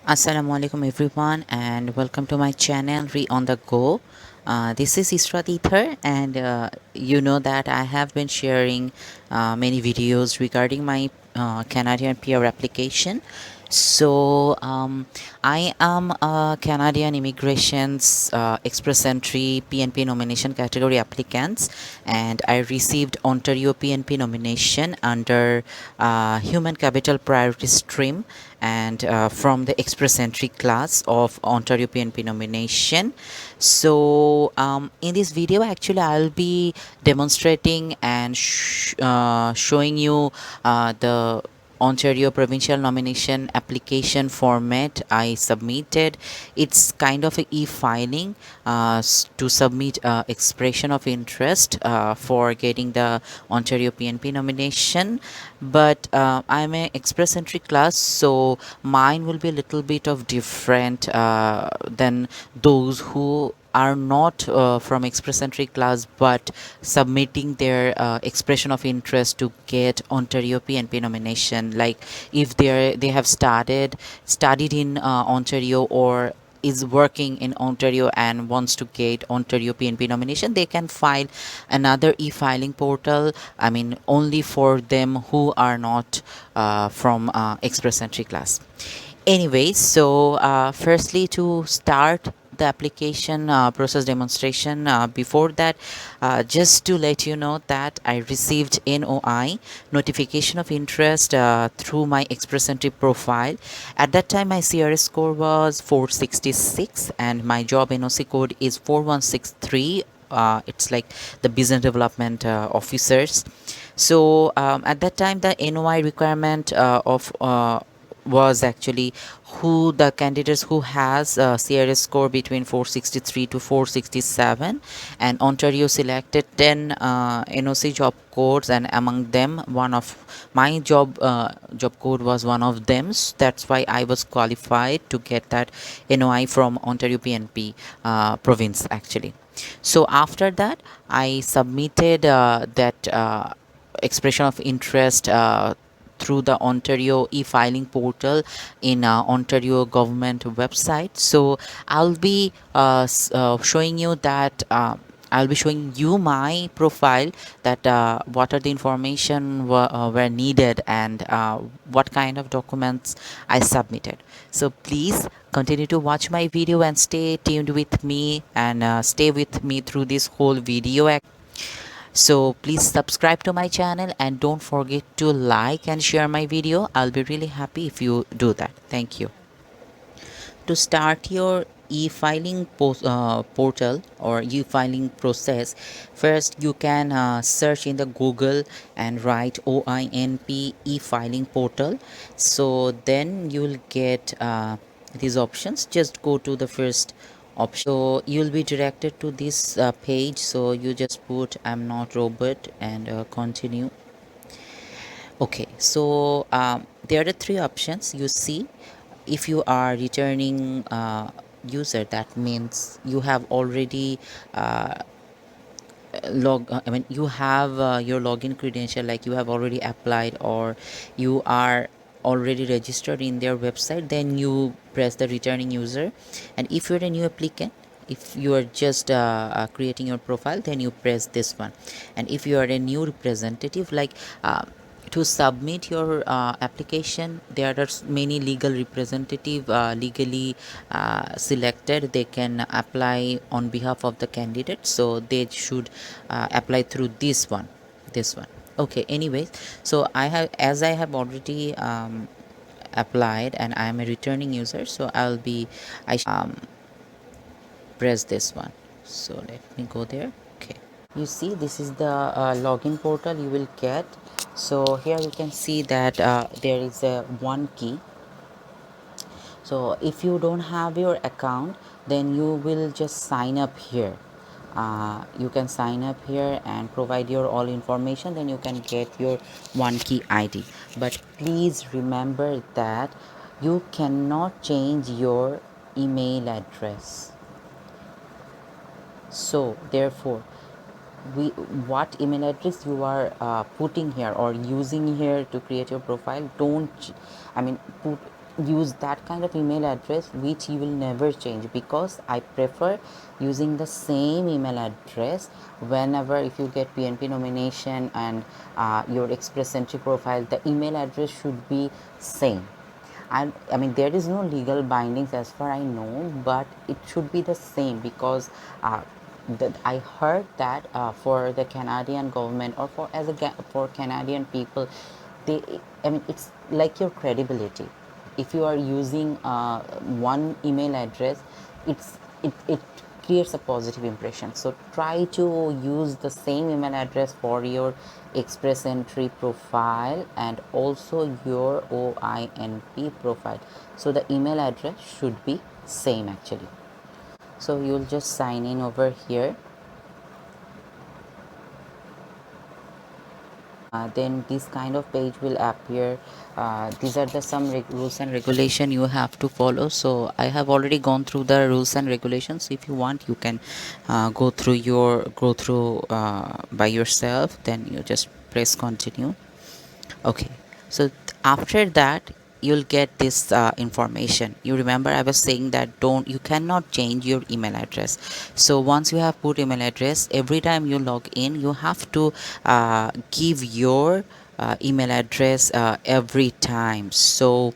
Assalamu alaikum everyone and welcome to my channel Re on the Go. This is Israt Ether and you know that I have been sharing many videos regarding my Canadian PR application. So I am a Canadian Immigration's Express Entry PNP nomination category applicants, and I received Ontario PNP nomination under Human Capital Priority Stream and from the Express Entry class of Ontario PNP nomination. So in this video actually I'll be demonstrating and showing you the Ontario Provincial Nomination application format I submitted. It's kind of a e-filing to submit expression of interest for getting the Ontario PNP nomination. But I'm an express entry class, so mine will be a little bit of different than those who are not from express entry class but submitting their expression of interest to get Ontario PNP nomination. Like if they have studied in Ontario or is working in Ontario and wants to get Ontario PNP nomination, they can file another e-filing portal. I mean, only for them who are not from express entry class. Anyways, so firstly, to start the application process demonstration, before that, just to let you know that I received NOI, notification of interest, through my express entry profile. At that time my CRS score was 466 and my job NOC code is 4163. It's like the business development officers. So at that time the NOI requirement of was actually who the candidates who has a CRS score between 463 to 467, and Ontario selected 10 NOC job codes, and among them one of my job code was one of them. That's why I was qualified to get that NOI from Ontario PNP province actually. So after that I submitted that expression of interest through the Ontario e-filing portal in Ontario government website. So I'll be showing you that I'll be showing you my profile, that what are the information were needed and what kind of documents I submitted. So please continue to watch my video and stay tuned with me and stay with me through this whole video. So please subscribe to my channel and don't forget to like and share my video. I'll be really happy if you do that. Thank you. To start your e-filing portal or e-filing process, first you can search in the Google and write OINP e-filing portal. So then you'll get these options. Just go to the first option, so you'll be directed to this page. So you just put I'm not robot and continue. Okay, so there are the three options you see. If you are returning user, that means you have already I mean you have your login credential, like you have already applied or you are already registered in their website, then you press the returning user. And if you're a new applicant, if you are just creating your profile, then you press this one. And if you are a new representative, like to submit your application, there are many legal representative legally selected. They can apply on behalf of the candidate, so they should apply through this one. Okay, anyways, so I have already applied and I am a returning user, so I press this one. So let me go there. Okay, you see this is the login portal you will get. So here you can see that there is a one key. So if you don't have your account, then you will just sign up here. You can sign up here and provide your all information, then you can get your one key ID. But please remember that you cannot change your email address. So therefore, what email address you are putting here or using here to create your profile, don't, I mean, put use that kind of email address which you will never change, because I prefer using the same email address whenever, if you get PNP nomination and your express entry profile, the email address should be same. I mean, there is no legal bindings as far I know, but it should be the same, because that I heard that for the Canadian government, or for Canadian people, they, I mean, it's like your credibility. If you are using one email address, it creates a positive impression. So try to use the same email address for your express entry profile and also your OINP profile. So the email address should be same actually. So you'll just sign in over here. Then this kind of page will appear. These are the some rules and regulation you have to follow. So I have already gone through the rules and regulations. If you want, you can go through by yourself. Then you just press continue. Okay, so after that you'll get this information. You remember I was saying that don't you cannot change your email address. So once you have put email address, every time you log in you have to give your email address every time. So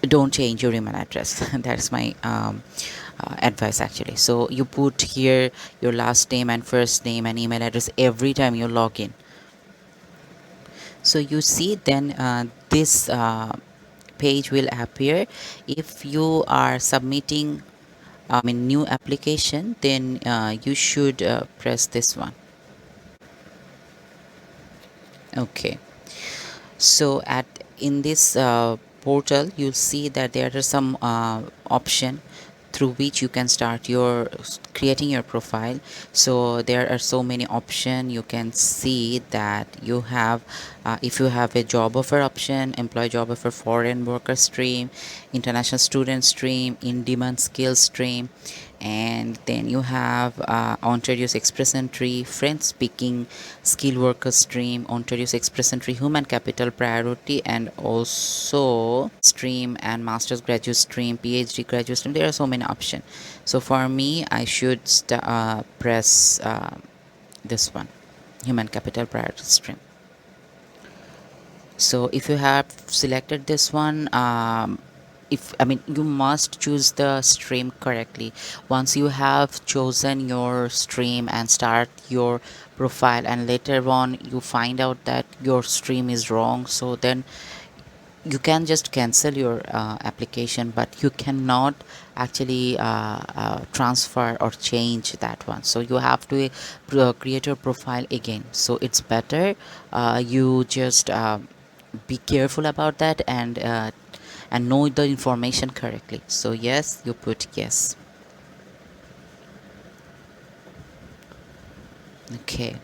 don't change your email address. That's my advice actually. So you put here your last name and first name and email address every time you log in. So you see, then this page will appear. If you are submitting a new application, then you should press this one. Okay, so at in this portal you'll see that there are some option through which you can start your creating your profile. So there are so many options. You can see that you have if you have a job offer option, employee job offer, foreign worker stream, international student stream, in demand skills stream, and then you have Ontario's express entry, French speaking skill worker stream, Ontario's express entry human capital priority, and also stream and master's graduate stream, PhD graduate stream. There are so many options. So for me, I should press this one, human capital priority stream. So if you have selected this one, if I mean, you must choose the stream correctly. Once you have chosen your stream and start your profile, and later on you find out that your stream is wrong, so then you can just cancel your application, but you cannot actually transfer or change that one. So you have to create your profile again. So it's better you just be careful about that, and know the information correctly. So yes, you put yes. Okay,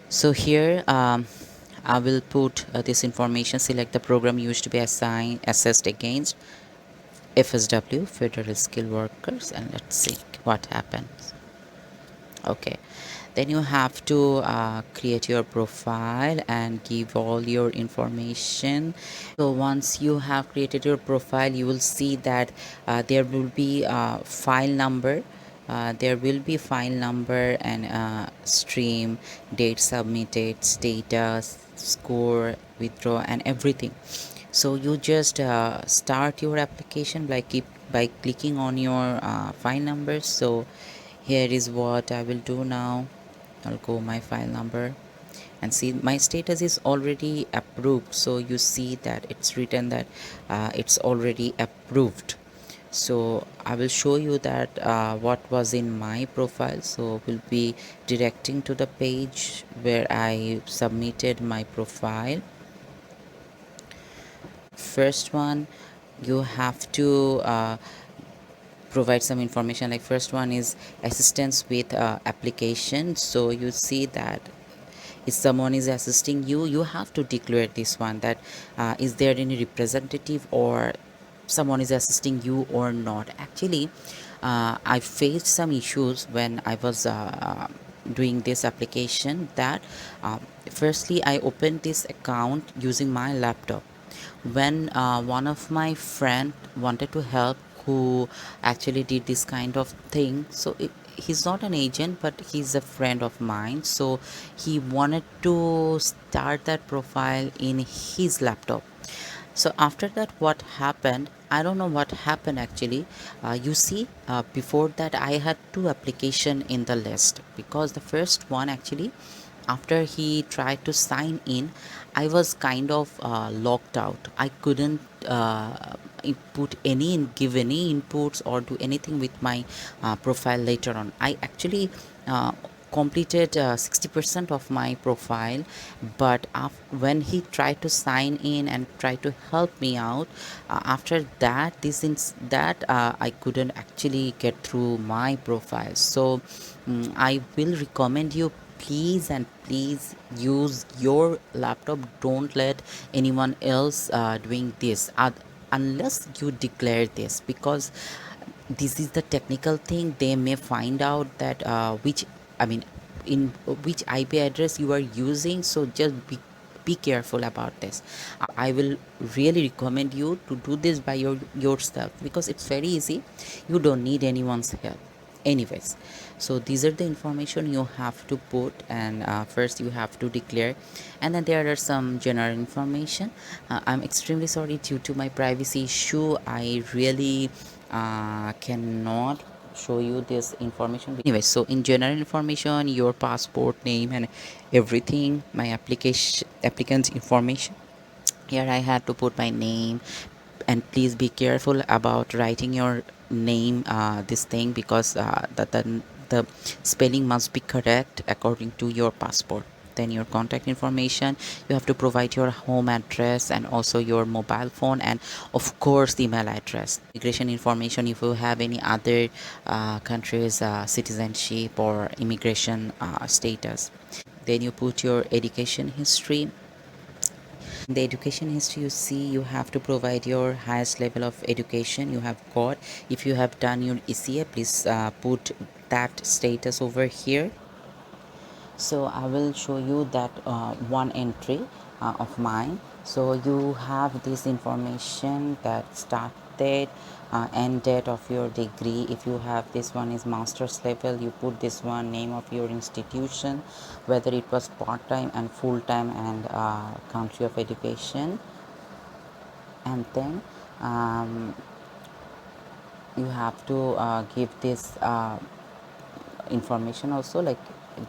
so here I will put this information. Select the program used to be assessed against FSW, Federal Skilled Workers, and let's see what happens. Okay, then you have to create your profile and give all your information. So once you have created your profile, you will see that there will be file number. There will be file number and stream, date submitted, status, score, withdraw, and everything. So you just start your application by clicking on your file number. So here is what I will do now. I'll go my file number and see my status is already approved. So you see that it's written that it's already approved. So I will show you that what was in my profile. So we'll be directing to the page where I submitted my profile. First one, you have to provide some information. Like first one is assistance with application. So you see that if someone is assisting you, you have to declare this one, that is there any representative or someone is assisting you or not. Actually I faced some issues when I was doing this application, that firstly I opened this account using my laptop. when one of my friend wanted to help, who actually did this kind of thing. So he's not an agent, but he's a friend of mine. So he wanted to start that profile in his laptop. So after that, what happened, I don't know what happened actually. You see, before that I had two application in the list, because the first one actually, after he tried to sign in, I was kind of locked out. I couldn't input any give any inputs or do anything with my profile later on. I actually completed 60% of my profile, but when he tried to sign in and try to help me out, after that I couldn't actually get through my profile. So I will recommend you, please and please use your laptop. Don't let anyone else doing this, unless you declare this, because this is the technical thing. They may find out that which, I mean, in which IP address you are using. So just be careful about this. I will really recommend you to do this by yourself, because it's very easy. You don't need anyone's help anyways. So these are the information you have to put, and first you have to declare, and then there are some general information. I'm extremely sorry, due to my privacy issue I really cannot show you this information anyway. So in general information, your passport name and everything, my applicant's information, here I had to put my name. And please be careful about writing your name, this thing, because the spelling must be correct according to your passport. Then your contact information, you have to provide your home address and also your mobile phone, and of course email address. Immigration information, if you have any other countries citizenship or immigration status. Then you put your education history. In the education history, you see, you have to provide your highest level of education you have got. If you have done your ECA, please put that status over here. So I will show you that one entry of mine. So you have this information, that start date, end date of your degree. If you have this one is master's level, you put this one, name of your institution, whether it was part-time and full-time, and country of education. And then you have to give this information also, like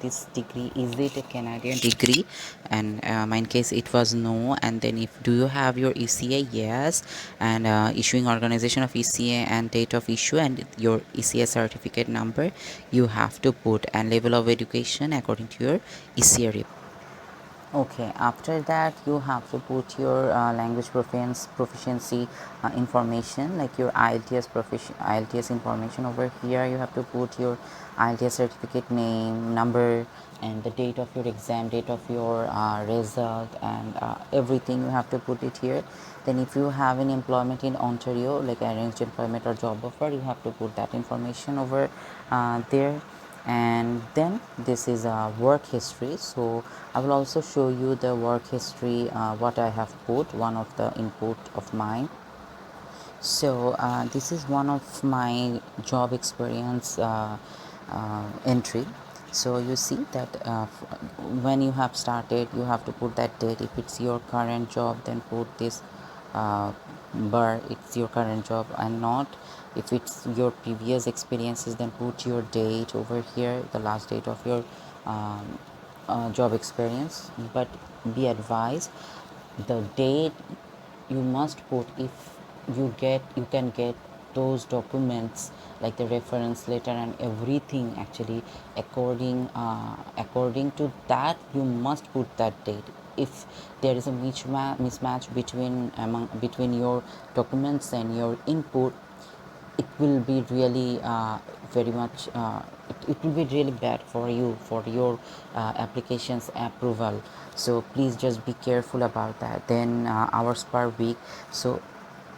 this degree, is it a Canadian degree? And in case it was no. And then if do you have your ECA? Yes. And issuing organization of ECA and date of issue and your ECA certificate number you have to put, and level of education according to your ECA report. Okay, after that you have to put your language proficiency information, like your IELTS information over here. You have to put your IELTS certificate name, number, and the date of your exam, date of your result, and everything you have to put it here. Then if you have any employment in Ontario, like arranged employment or job offer, you have to put that information over there. And then this is a work history. So I will also show you the work history, what I have put, one of the input of mine. So this is one of my job experience entry. So you see that when you have started, you have to put that date. If it's your current job, then put this bar, it's your current job, and not if it's your previous experiences, then put your date over here, the last date of your job experience. But be advised, the date you must put if you can get those documents, like the reference letter and everything, actually according to that you must put that date. If there is a mismatch between your documents and your input, it will be really very much it will be really bad for you, for your applications approval. So please just be careful about that. Then hours per week. So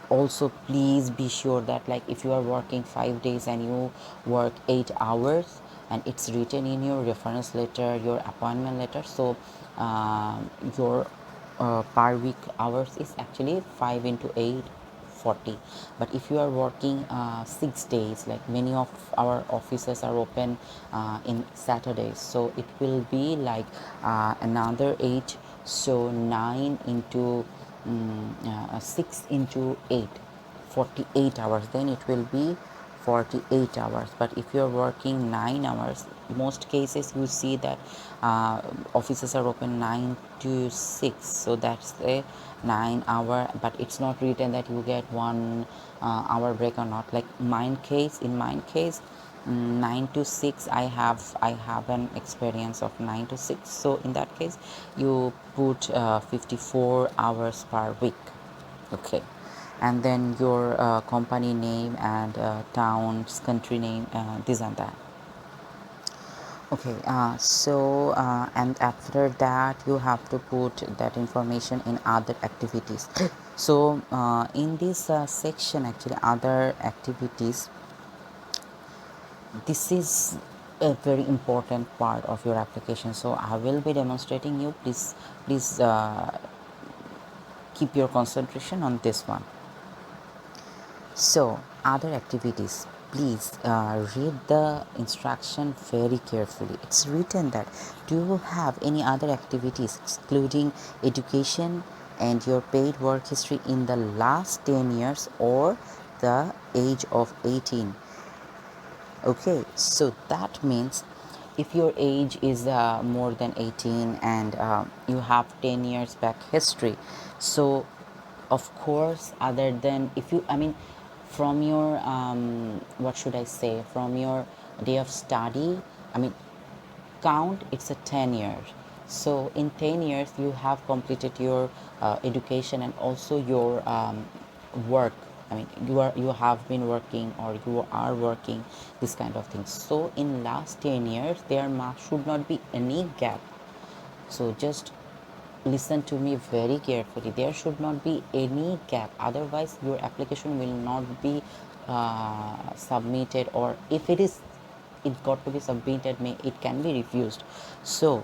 also please be sure that, like, if you are working 5 days and you work 8 hours and it's written in your reference letter, your appointment letter, so your per week hours is actually 5 into 8, 40. But if you are working 6 days, like many of our offices are open in Saturdays, so it will be like another 8, so 9 into 6 into 8, 48 hours, then it will be 48 hours. But if you're working 9 hours, most cases you see that offices are open 9 to 6, so that's a 9 hour, but it's not written that you get 1 hour break or not. Like in mine case, 9 to 6, I have an experience of 9 to 6, so in that case you put 54 hours per week. Okay, and then your company name and towns, country name, this and that. Okay, and after that you have to put that information in other activities. So in this section, actually other activities, this is a very important part of your application, so I will be demonstrating you. Please keep your concentration on this one. So, other activities, please read the instruction very carefully. It's written that, do you have any other activities excluding education and your paid work history in the last 10 years or the age of 18? Okay, so that means if your age is more than 18 and you have 10 years back history, so of course, other than if you, I mean, from your what should I say, from your day of study, I mean, count it's a 10 years. So in 10 years you have completed your education and also your work. I mean, you have been working or you are working, this kind of things. So in last 10 years there should not be any gap. So just listen to me very carefully. There should not be any gap, otherwise your application will not be submitted, or if it got to be submitted, it can be refused. So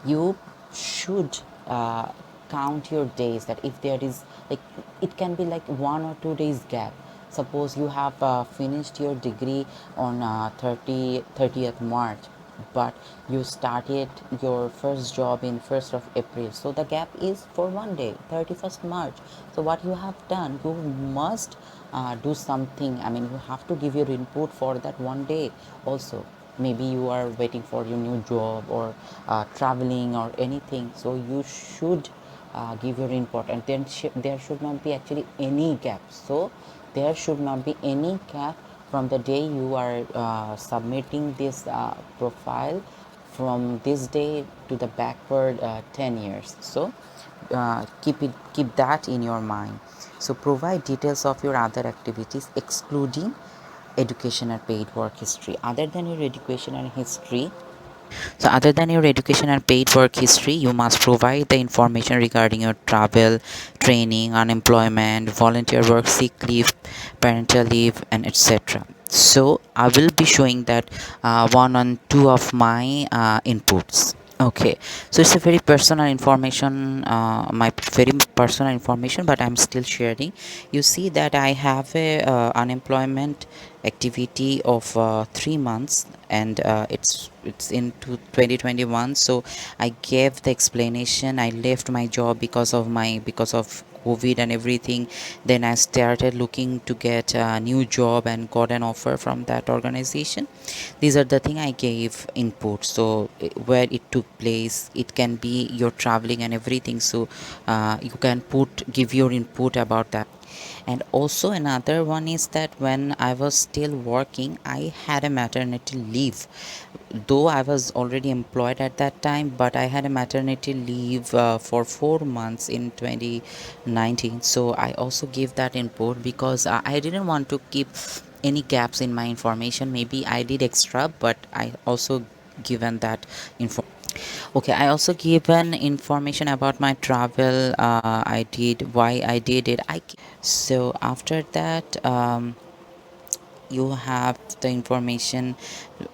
you should count your days, that if there is, like, it can be like 1 or 2 days gap. Suppose you have finished your degree on 30th March, but you started your first job in 1st of April, so the gap is for one day, 31st March. So what you have done, you must do something. I mean, you have to give your input for that one day also. Maybe you are waiting for your new job or traveling or anything, so you should give your input, and then there should not be actually any gap. So there should not be any gap from the day you are submitting this profile, from this day to the backward 10 years. So keep that in your mind. So provide details of your other activities excluding education and paid work history. Other than your education and history, so other than your education and paid work history, you must provide the information regarding your travel, training, unemployment, volunteer work, sick leave, parental leave, and etc. So I will be showing that one on two of my inputs. Okay, so it's a very personal information, my very personal information, but I'm still sharing. You see that I have a unemployment activity of 3 months, and it's into 2021. So I gave the explanation. I left my job because of COVID and everything. Then I started looking to get a new job and got an offer from that organization. These are the thing I gave input. So where it took place, it can be your traveling and everything. So you can give your input about that. And also another one is that when I was still working, I had a maternity leave, though I was already employed at that time, but I had a maternity leave for 4 months in 2019. So I also gave that input because I didn't want to keep any gaps in my information. Maybe I did extra, but I also given that info. Okay, I also given information about my travel. I did, why I did it. So after that, you have the information,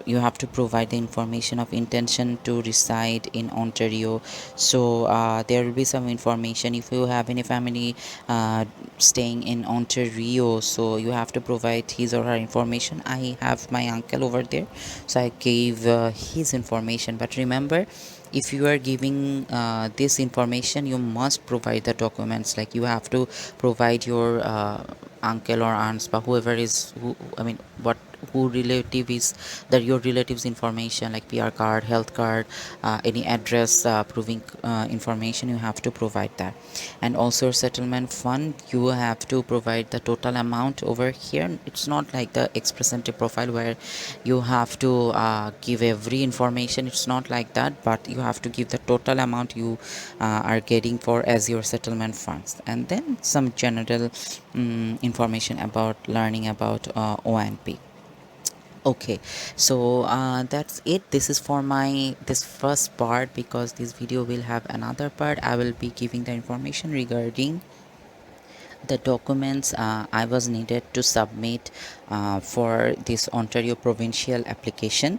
you have to provide the information of intention to reside in Ontario. So there will be some information if you have any family staying in Ontario, so you have to provide his or her information. I have my uncle over there, so I gave his information. But remember, if you are giving this information, you must provide the documents. Like you have to provide your uncle or aunts, but whoever is who, I mean what who relative is that your relatives information, like PR card, health card, any address proving information, you have to provide that. And also settlement fund, you have to provide the total amount over here. It's not like the express entry profile where you have to give every information. It's not like that, but you have to give the total amount you are getting for as your settlement funds. And then some general information about learning about OINP. Okay, so that's it. This is for my this first part, because this video will have another part. I will be giving the information regarding the documents I was needed to submit for this Ontario provincial application.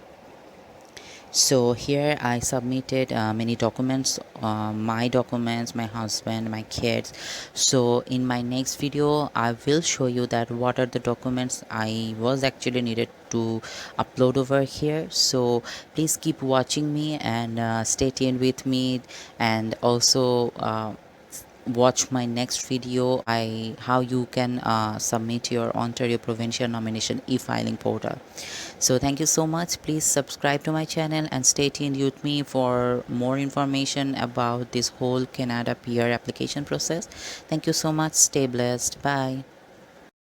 So here I submitted many documents, my documents, my husband, my kids. So in my next video I will show you that what are the documents I was actually needed to upload over here. So please keep watching me and stay tuned with me, and also watch my next video, I how you can submit your Ontario Provincial Nomination e-filing portal. So thank you so much. Please subscribe to my channel and stay tuned with me for more information about this whole Canada PR application process. Thank you so much. Stay blessed. Bye.